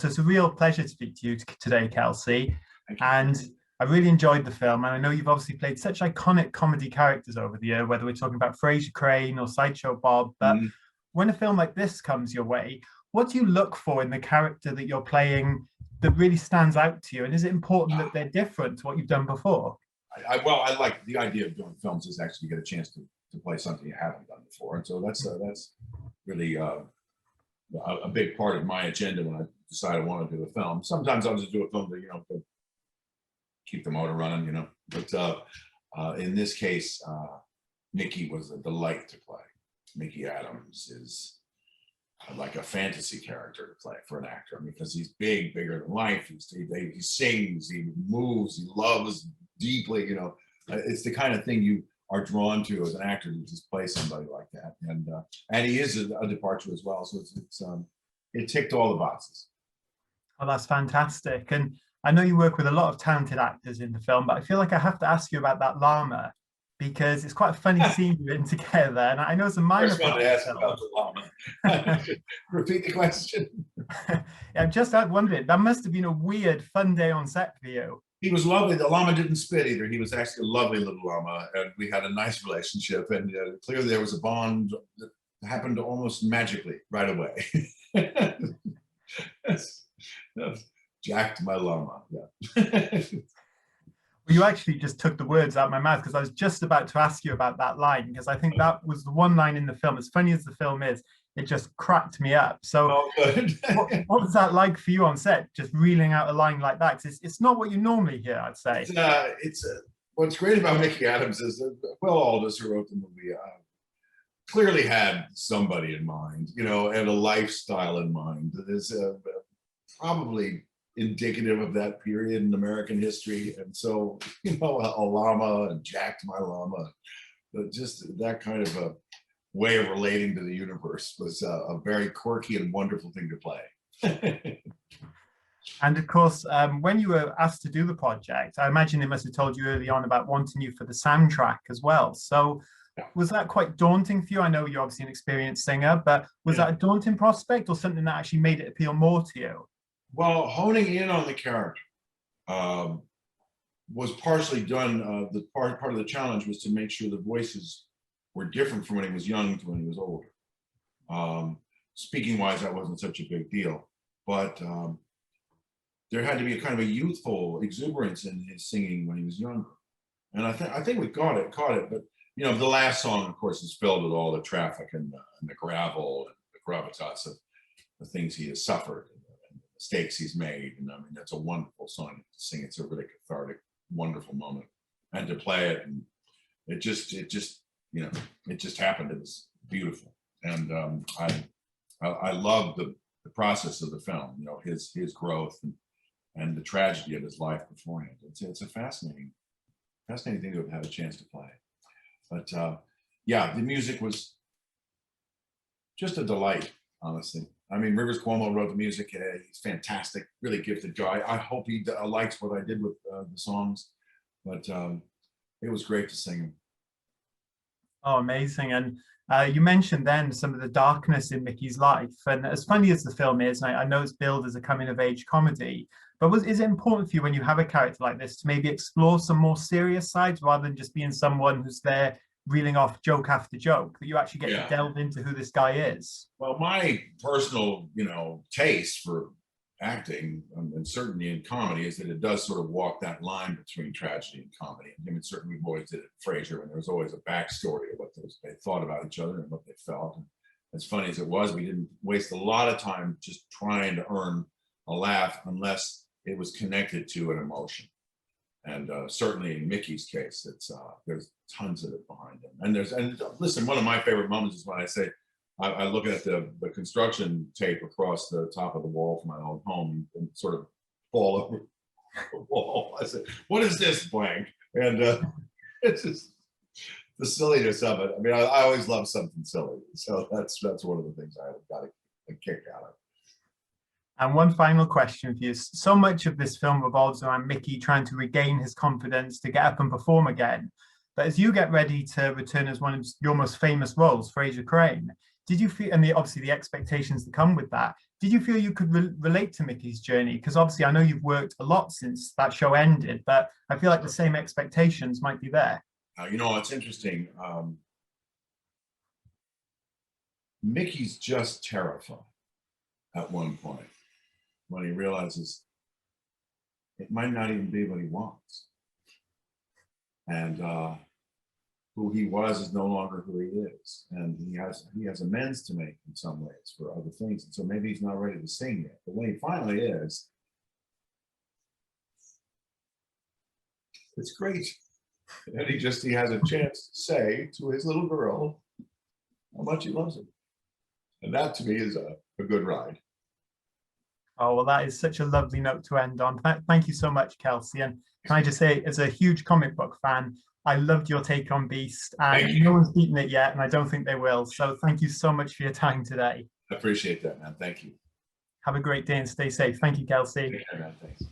So it's a real pleasure to speak to you today, Kelsey. And I really enjoyed the film. And I know you've obviously played such iconic comedy characters over the year, whether we're talking about Frasier Crane or Sideshow Bob. But when a film like this comes your way, what do you look for in the character that you're playing that really stands out to you? And is it important that they're different to what you've done before? Well, I like the idea of doing films is actually get a chance to play something you haven't done before. And so that's really a big part of my agenda when I decide I want to do a film. Sometimes I'll just do a film that, to keep the motor running, But in this case, Micky was a delight to play. Micky Adams is like a fantasy character to play for an actor. I mean, because he's bigger than life. He sings, he moves, he loves deeply. It's the kind of thing you are drawn to as an actor to just play somebody like that. And he is a departure as well. So it ticked all the boxes. Oh, that's fantastic. And I know you work with a lot of talented actors in the film, but I feel like I have to ask you about that llama, because it's quite a funny scene you're in together. And I know it's a minor part. To ask about the llama. Repeat the question. I'm just wondering, that must have been a weird, fun day on set for you. He was lovely. The llama didn't spit either. He was actually a lovely little llama, and we had a nice relationship. And clearly there was a bond that happened almost magically right away. Jacked my llama. Yeah. You actually just took the words out of my mouth, because I was just about to ask you about that line, because I think that was the one line in the film. As funny as the film is, it just cracked me up. So what was that like for you on set, just reeling out a line like that? Because it's not what you normally hear, I'd say. What's great about Micky Adams is that Will Aldous, who wrote the movie, clearly had somebody in mind, and a lifestyle in mind that is probably indicative of that period in American history. And so, a llama and jacked my llama, but just that kind of a way of relating to the universe was a very quirky and wonderful thing to play. And of course, when you were asked to do the project, I imagine they must have told you early on about wanting you for the soundtrack as well. So was that quite daunting for you? I know you're obviously an experienced singer, but was that a daunting prospect, or something that actually made it appeal more to you? Well, honing in on the character was partially done. The part of the challenge was to make sure the voices were different from when he was young to when he was older. Speaking wise, that wasn't such a big deal, but there had to be a kind of a youthful exuberance in his singing when he was younger. And I think we caught it. But the last song, of course, is filled with all the traffic and the gravel and the gravitas of the things he has suffered and the mistakes he's made. And I mean, that's a wonderful song to sing. It's a really cathartic, wonderful moment, and to play it, and it just happened. It was beautiful, and I love the process of the film. His growth and the tragedy of his life beforehand. It's a fascinating thing to have had a chance to play. But the music was just a delight, honestly. I mean, Rivers Cuomo wrote the music. He's fantastic, really gifted guy. I hope he likes what I did with the songs, but it was great to sing them. Oh, amazing. And you mentioned then some of the darkness in Micky's life. And as funny as the film is, and I know it's billed as a coming-of-age comedy, but is it important for you when you have a character like this to maybe explore some more serious sides, rather than just being someone who's there reeling off joke after joke, that you actually get to delve into who this guy is? Well, my personal, taste for acting, and certainly in comedy, is that it does sort of walk that line between tragedy and comedy. I mean, certainly we've always did it at Frasier, and there was always a backstory of what they thought about each other and what they felt. And as funny as it was, we didn't waste a lot of time just trying to earn a laugh unless it was connected to an emotion. And certainly in Micky's case, there's tons of it behind him. And listen, one of my favorite moments is when I look at the construction tape across the top of the wall from my old home and sort of fall over the wall. I said, "What is this, blank?" And it's just the silliness of it. I mean, I always love something silly, so that's one of the things I got a kick out of. And one final question for you. So much of this film revolves around Micky trying to regain his confidence to get up and perform again. But as you get ready to return as one of your most famous roles, Frasier Crane, did you feel, and obviously the expectations that come with that, did you feel you could relate to Micky's journey? Because obviously I know you've worked a lot since that show ended, but I feel like the same expectations might be there. You know, it's interesting. Micky's just terrified at one point when he realizes it might not even be what he wants. And who he was is no longer who he is. And he has amends to make in some ways for other things. And so maybe he's not ready to sing yet. But when he finally is, it's great. And he has a chance to say to his little girl how much he loves her. And that to me is a good ride. Oh, well, that is such a lovely note to end on. Thank you so much, Kelsey. And can I just say, as a huge comic book fan, I loved your take on Beast, and no one's beaten it yet, and I don't think they will. So thank you so much for your time today. I appreciate that, man. Thank you. Have a great day and stay safe. Thank you, Kelsey. Take care, man. Thanks.